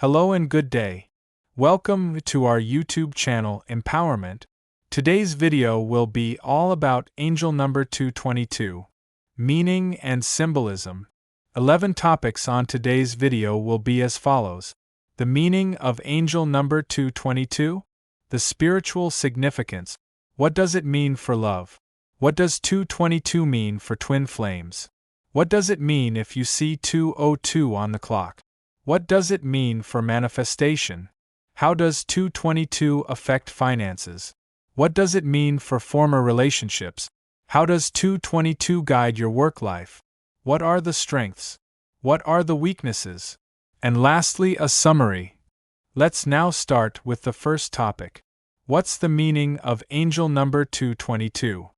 Hello and good day. Welcome to our YouTube channel Empowerment. Today's video will be all about angel number 222, meaning and symbolism. 11 topics on today's video will be as follows: the meaning of angel number 222, the spiritual significance. What does it mean for love? What does 222 mean for twin flames? What does it mean if you see 202 on the clock? What does it mean for manifestation? How does 222 affect finances? What does it mean for former relationships? How does 222 guide your work life? What are the strengths? What are the weaknesses? And lastly, a summary. Let's now start with the first topic. What's the meaning of angel number 222?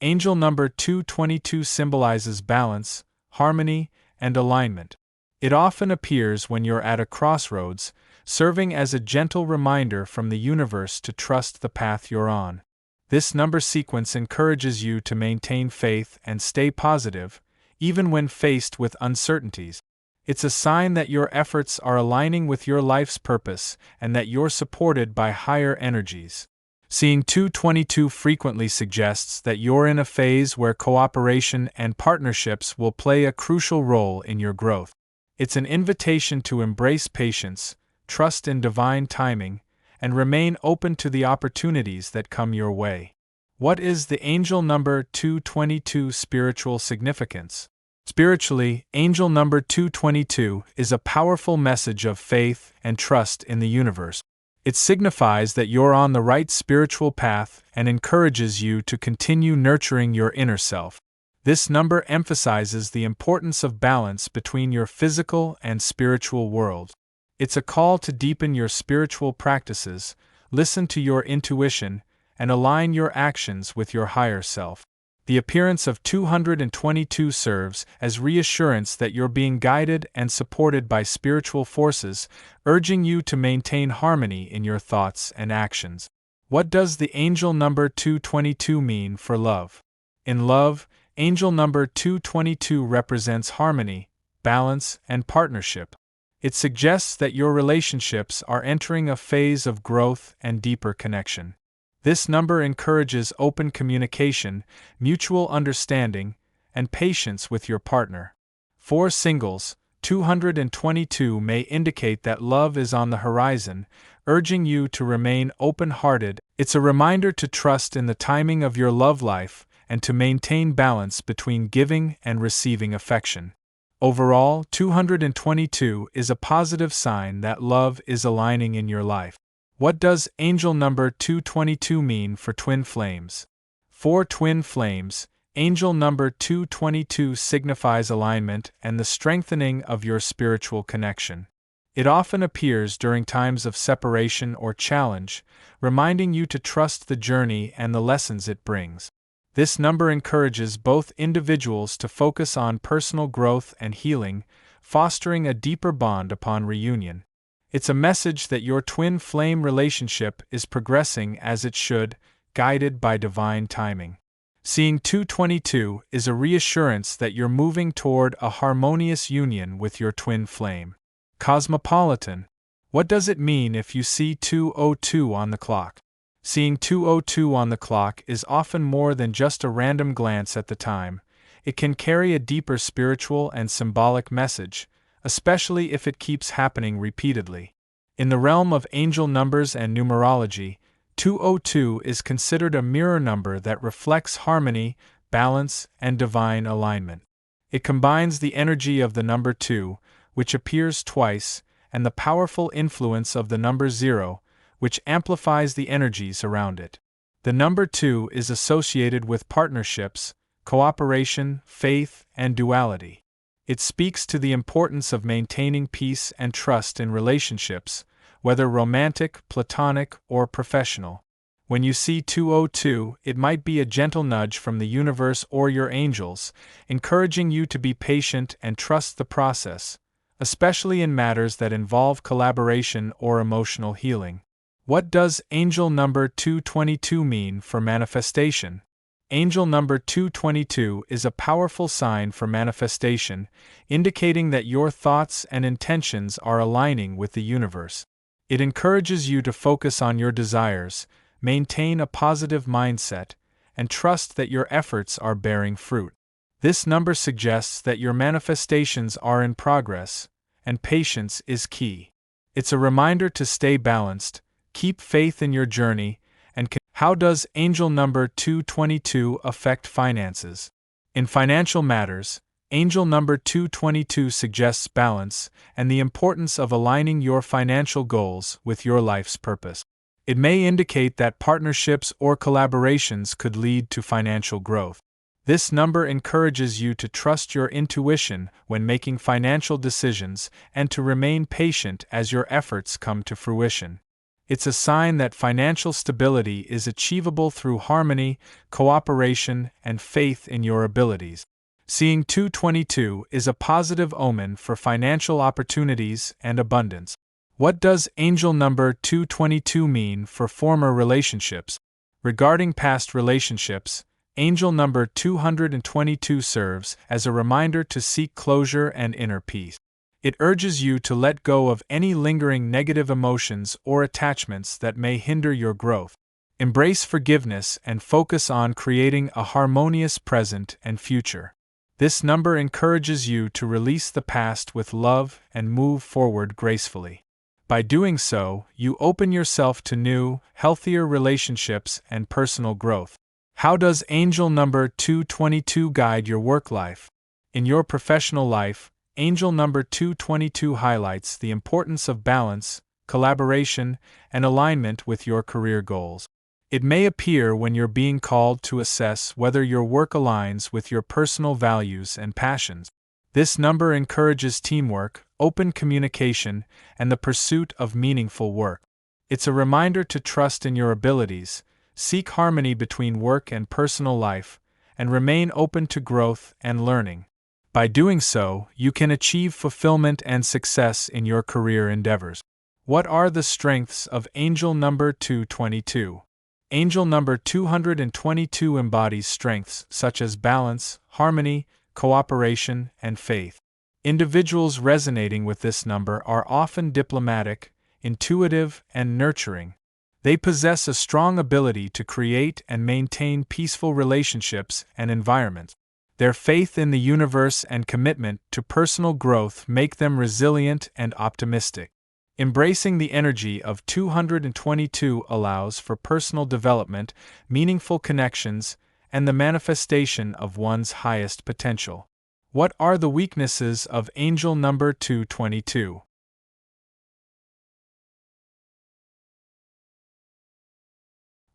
Angel number 222 symbolizes balance, harmony, and alignment. It often appears when you're at a crossroads, serving as a gentle reminder from the universe to trust the path you're on. This number sequence encourages you to maintain faith and stay positive, even when faced with uncertainties. It's a sign that your efforts are aligning with your life's purpose and that you're supported by higher energies. Seeing 222 frequently suggests that you're in a phase where cooperation and partnerships will play a crucial role in your growth. It's an invitation to embrace patience, trust in divine timing, and remain open to the opportunities that come your way. What is the angel number 222 spiritual significance? Spiritually, angel number 222 is a powerful message of faith and trust in the universe. It signifies that you're on the right spiritual path and encourages you to continue nurturing your inner self. This number emphasizes the importance of balance between your physical and spiritual world. It's a call to deepen your spiritual practices, listen to your intuition, and align your actions with your higher self. The appearance of 222 serves as reassurance that you're being guided and supported by spiritual forces, urging you to maintain harmony in your thoughts and actions. What does the angel number 222 mean for love? In love, angel number 222 represents harmony, balance, and partnership. It suggests that your relationships are entering a phase of growth and deeper connection. This number encourages open communication, mutual understanding, and patience with your partner. For singles, 222 may indicate that love is on the horizon, urging you to remain open-hearted. It's a reminder to trust in the timing of your love life and to maintain balance between giving and receiving affection. Overall, 222 is a positive sign that love is aligning in your life. What does angel number 222 mean for twin flames? For twin flames, angel number 222 signifies alignment and the strengthening of your spiritual connection. It often appears during times of separation or challenge, reminding you to trust the journey and the lessons it brings. This number encourages both individuals to focus on personal growth and healing, fostering a deeper bond upon reunion. It's a message that your twin flame relationship is progressing as it should, guided by divine timing. Seeing 222 is a reassurance that you're moving toward a harmonious union with your twin flame. Cosmopolitan. What does it mean if you see 202 on the clock? Seeing 202 on the clock is often more than just a random glance at the time. It can carry a deeper spiritual and symbolic message, especially if it keeps happening repeatedly. In the realm of angel numbers and numerology, 202 is considered a mirror number that reflects harmony, balance, and divine alignment. It combines the energy of the number 2, which appears twice, and the powerful influence of the number 0, which amplifies the energies around it. The number 2 is associated with partnerships, cooperation, faith, and duality. It speaks to the importance of maintaining peace and trust in relationships, whether romantic, platonic, or professional. When you see 202, it might be a gentle nudge from the universe or your angels, encouraging you to be patient and trust the process, especially in matters that involve collaboration or emotional healing. What does angel number 222 mean for manifestation? Angel number 222 is a powerful sign for manifestation, indicating that your thoughts and intentions are aligning with the universe. It encourages you to focus on your desires, maintain a positive mindset, and trust that your efforts are bearing fruit. This number suggests that your manifestations are in progress, and patience is key. It's a reminder to stay balanced, keep faith in your journey, and how does angel number 222 affect finances? In financial matters, angel number 222 suggests balance and the importance of aligning your financial goals with your life's purpose. It may indicate that partnerships or collaborations could lead to financial growth. This number encourages you to trust your intuition when making financial decisions and to remain patient as your efforts come to fruition. It's a sign that financial stability is achievable through harmony, cooperation, and faith in your abilities. Seeing 222 is a positive omen for financial opportunities and abundance. What does angel number 222 mean for former relationships? Regarding past relationships, angel number 222 serves as a reminder to seek closure and inner peace. It urges you to let go of any lingering negative emotions or attachments that may hinder your growth. Embrace forgiveness and focus on creating a harmonious present and future. This number encourages you to release the past with love and move forward gracefully. By doing so, you open yourself to new, healthier relationships and personal growth. How does angel number 222 guide your work life? In your professional life, angel number 222 highlights the importance of balance, collaboration, and alignment with your career goals. It may appear when you're being called to assess whether your work aligns with your personal values and passions. This number encourages teamwork, open communication, and the pursuit of meaningful work. It's a reminder to trust in your abilities, seek harmony between work and personal life, and remain open to growth and learning. By doing so, you can achieve fulfillment and success in your career endeavors. What are the strengths of angel number 222? Angel number 222 embodies strengths such as balance, harmony, cooperation, and faith. Individuals resonating with this number are often diplomatic, intuitive, and nurturing. They possess a strong ability to create and maintain peaceful relationships and environments. Their faith in the universe and commitment to personal growth make them resilient and optimistic. Embracing the energy of 222 allows for personal development, meaningful connections, and the manifestation of one's highest potential. What are the weaknesses of angel number 222?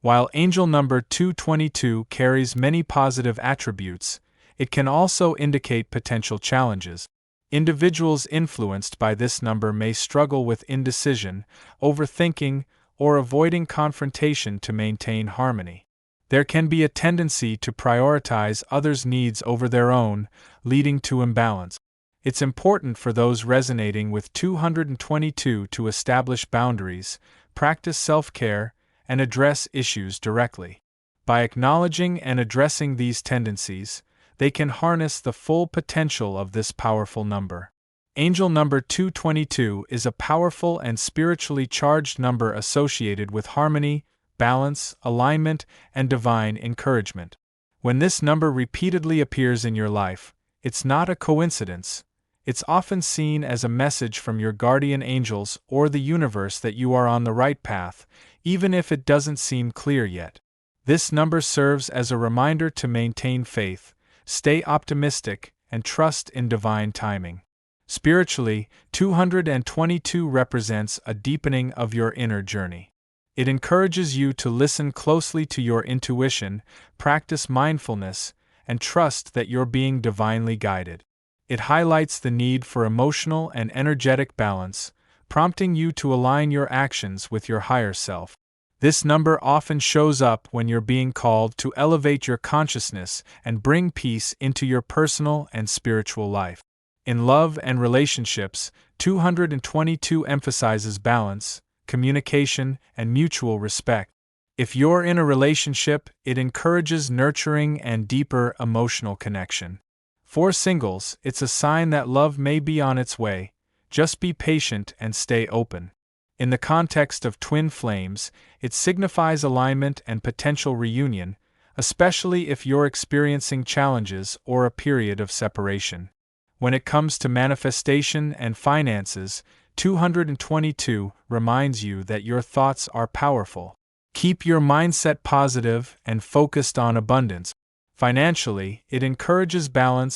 While angel number 222 carries many positive attributes, it can also indicate potential challenges. Individuals influenced by this number may struggle with indecision, overthinking, or avoiding confrontation to maintain harmony. There can be a tendency to prioritize others' needs over their own, leading to imbalance. It's important for those resonating with 222 to establish boundaries, practice self-care, and address issues directly. By acknowledging and addressing these tendencies, they can harness the full potential of this powerful number. Angel number 222 is a powerful and spiritually charged number associated with harmony, balance, alignment, and divine encouragement. When this number repeatedly appears in your life, it's not a coincidence. It's often seen as a message from your guardian angels or the universe that you are on the right path, even if it doesn't seem clear yet. This number serves as a reminder to maintain faith, stay optimistic, and trust in divine timing. Spiritually, 222 represents a deepening of your inner journey. It encourages you to listen closely to your intuition, practice mindfulness, and trust that you're being divinely guided. It highlights the need for emotional and energetic balance, prompting you to align your actions with your higher self. This number often shows up when you're being called to elevate your consciousness and bring peace into your personal and spiritual life. In love and relationships, 222 emphasizes balance, communication, and mutual respect. If you're in a relationship, it encourages nurturing and deeper emotional connection. For singles, it's a sign that love may be on its way. Just be patient and stay open. In the context of twin flames, it signifies alignment and potential reunion, especially if you're experiencing challenges or a period of separation. When it comes to manifestation and finances, 222 reminds you that your thoughts are powerful. Keep your mindset positive and focused on abundance. Financially, it encourages balance